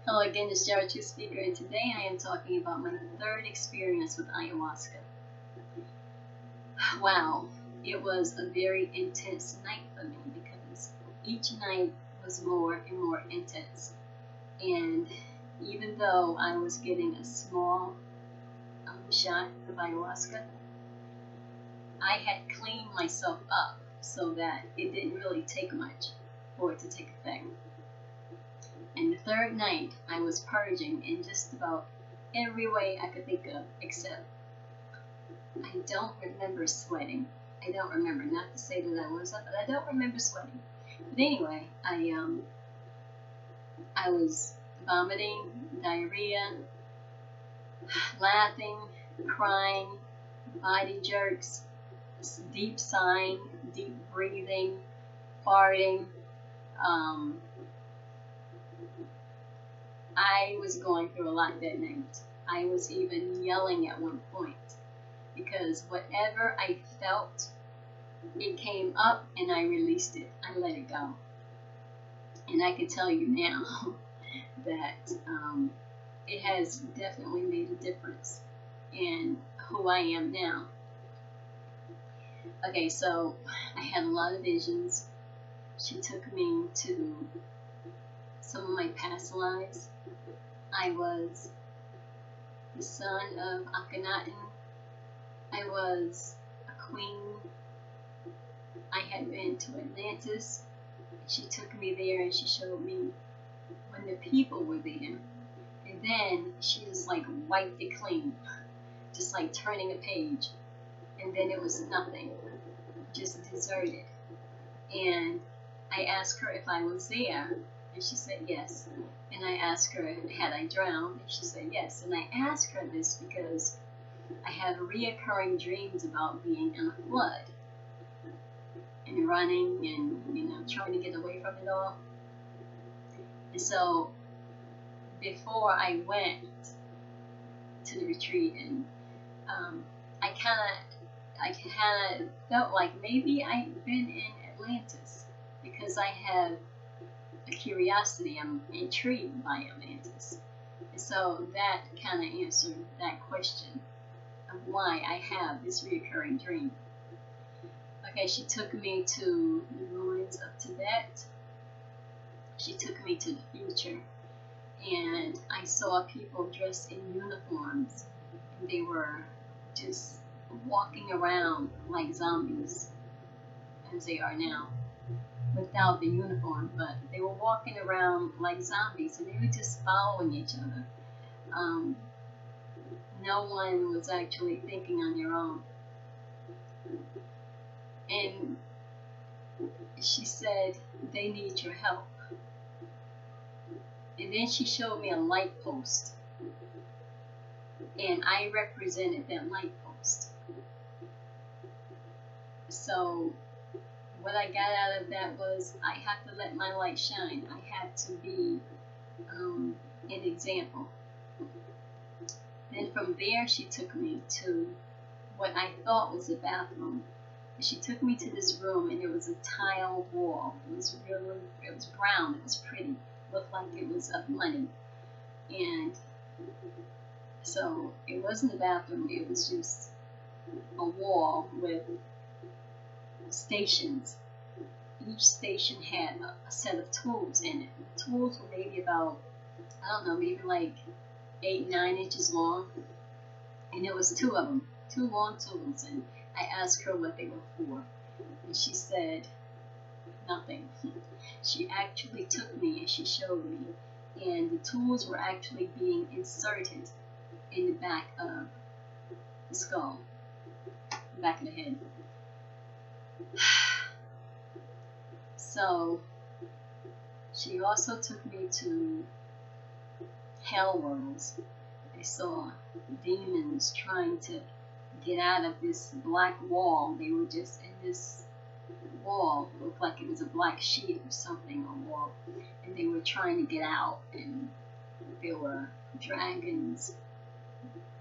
Hello again, it's Jared, your speaker, and today I am talking about my third experience with ayahuasca. Wow, it was a very intense night for me because each night was more and more intense. And even though I was getting a small shot of ayahuasca, I had cleaned myself up so that it didn't really take much for it to take effect. And the third night, I was purging in just about every way I could think of, except I don't remember sweating. I don't remember, not to say that I was up, but I don't remember sweating. But anyway, I was vomiting, diarrhea, laughing, crying, body jerks, deep sighing, deep breathing, farting. I was going through a lot that night. I was even yelling at one point because whatever I felt, it came up and I released it. I let it go. And I can tell you now that it has definitely made a difference in who I am now. Okay, so I had a lot of visions. She took me to some of my past lives. I was the son of Akhenaten. I was a queen. I had been to Atlantis. She took me there and she showed me when the people were there. And then she just like wiped it clean, just like turning a page. And then it was nothing, just deserted. And I asked her if I was there, and she said yes. And I asked her, had I drowned? And she said yes. And I asked her this because I had reoccurring dreams about being in a flood and running and, trying to get away from it all. And so before I went to the retreat, and I kind of felt like maybe I'd been in Atlantis because I have a curiosity. I'm intrigued by Atlantis. And so that kind of answered that question of why I have this recurring dream. Okay, she took me to the ruins of Tibet. She took me to the future. And I saw people dressed in uniforms. And they were just walking around like zombies, as they are now, without the uniform, but they were walking around like zombies, and they were just following each other. No one was actually thinking on their own. And she said, they need your help. And then she showed me a light post, and I represented that light post. So what I got out of that was I have to let my light shine. I have to be an example. Then from there, she took me to what I thought was a bathroom. She took me to this room, and there was a tiled wall. It was brown. It was pretty. It looked like it was of money. And so it wasn't a bathroom. It was just a wall with stations. Each station had a set of tools in it. The tools were maybe about, I don't know, maybe like 8-9 inches long. And there was 2 of them, 2 long tools. And I asked her what they were for. And she said, nothing. She actually took me and she showed me. And the tools were actually being inserted in the back of the skull, the back of the head. So she also took me to hell worlds. I saw demons trying to get out of this black wall. They were just in this wall. It looked like it was a black sheet or something on the wall. And they were trying to get out. And there were dragons.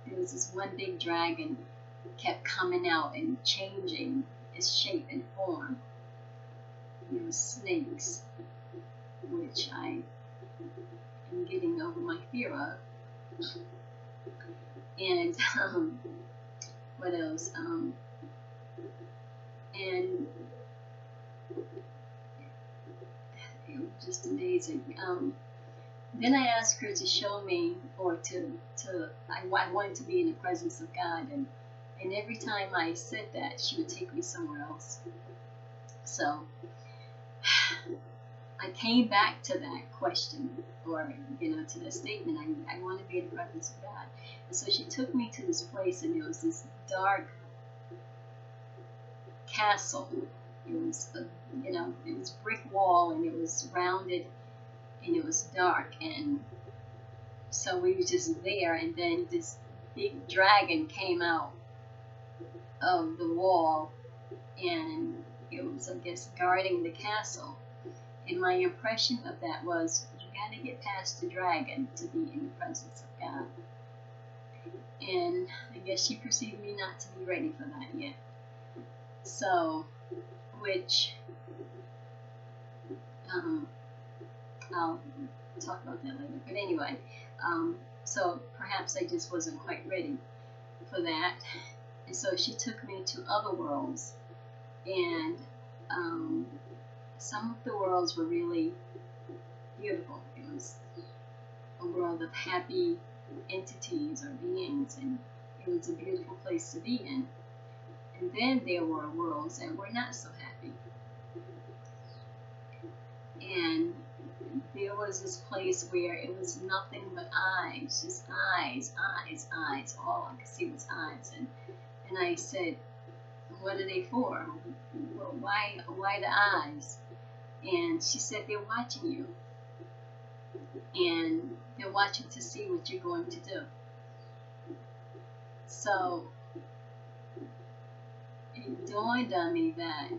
There was this one big dragon kept coming out and changing its shape and form. There were snakes, which I am getting over my fear of. And what else? And it was just amazing. Then I asked her to show me, or I wanted to be in the presence of God, and every time I said that, she would take me somewhere else. So I came back to that question, or to the statement. I want to be in the presence of God, and so she took me to this place, and it was this dark castle. It was it was brick wall, and it was rounded, and it was dark, and so we were just there, and then this big dragon came out of the wall, and it was, I guess, guarding the castle. And my impression of that was, you got to get past the dragon to be in the presence of God. And I guess she perceived me not to be ready for that yet. So, which I'll talk about that later. But anyway, so perhaps I just wasn't quite ready for that. And so she took me to other worlds, and some of the worlds were really beautiful. It was a world of happy entities or beings, and it was a beautiful place to be in. And then there were worlds that were not so happy. And there was this place where it was nothing but eyes, just eyes, eyes, eyes. All I could see was eyes. And I said, what are they for? Well, why the eyes? And she said, they're watching you. And they're watching to see what you're going to do. So it dawned on me that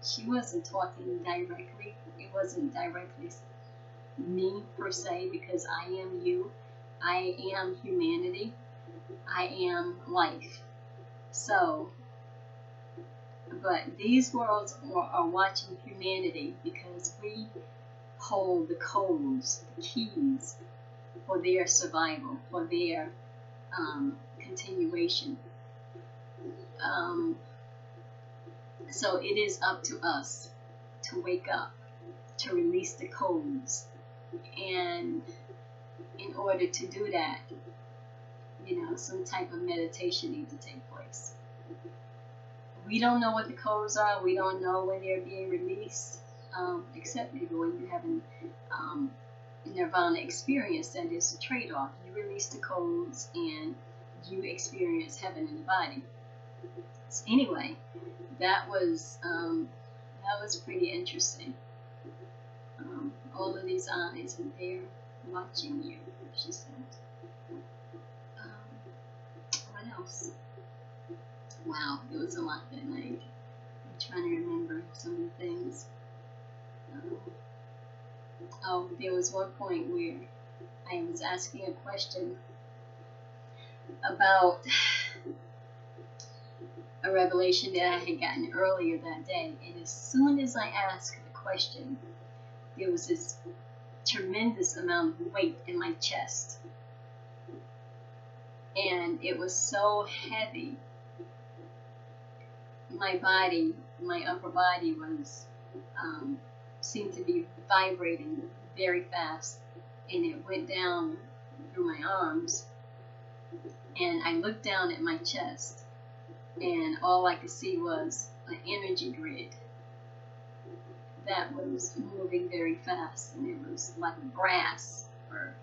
she wasn't talking directly. It wasn't directly me per se, because I am you. I am humanity. I am life. So, but these worlds are watching humanity because we hold the codes, the keys for their survival, for their continuation. So it is up to us to wake up, to release the codes. And in order to do that, some type of meditation needs to take place. We don't know what the codes are. We don't know when they're being released, except maybe when you have a nirvana experience. That is a trade-off. You release the codes and you experience heaven in the body. So anyway, that was pretty interesting. All of these eyes, and they're watching you, she said. What else? Wow, it was a lot that night. I'm trying to remember some of the things. There was one point where I was asking a question about a revelation that I had gotten earlier that day. And as soon as I asked the question, there was this tremendous amount of weight in my chest. And it was so heavy. My body, my upper body was, seemed to be vibrating very fast. And it went down through my arms. And I looked down at my chest. And all I could see was an energy grid that was moving very fast, and it was like brass or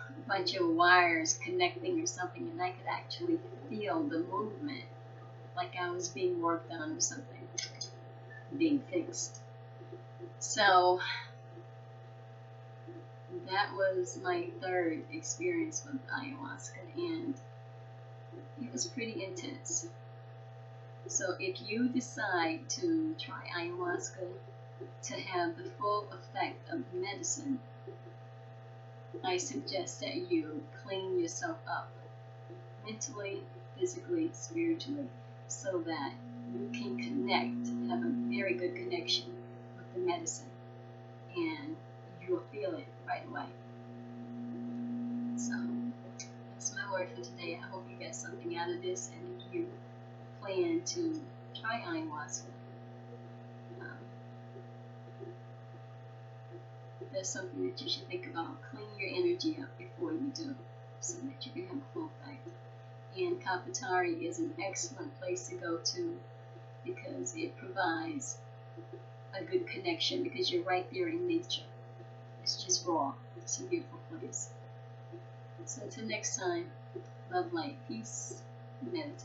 a bunch of wires connecting or something, and I could actually feel the movement, like I was being worked on or something, being fixed. So that was my third experience with ayahuasca, and it was pretty intense. So if you decide to try ayahuasca to have the full effect of the medicine, I suggest that you clean yourself up mentally, physically, spiritually, so that you can connect, have a very good connection with the medicine, and you'll feel feel it right away. So that's my word for today. I hope you get something out of this, and if you plan to try ayahuasca, um, that's something that you should think about. Clean your energy up before you do, so that you can have a full effect. And Kapatari is an excellent place to go to because it provides a good connection because you're right there in nature. It's just raw. It's a beautiful place. So until next time, love, light, peace, meditate.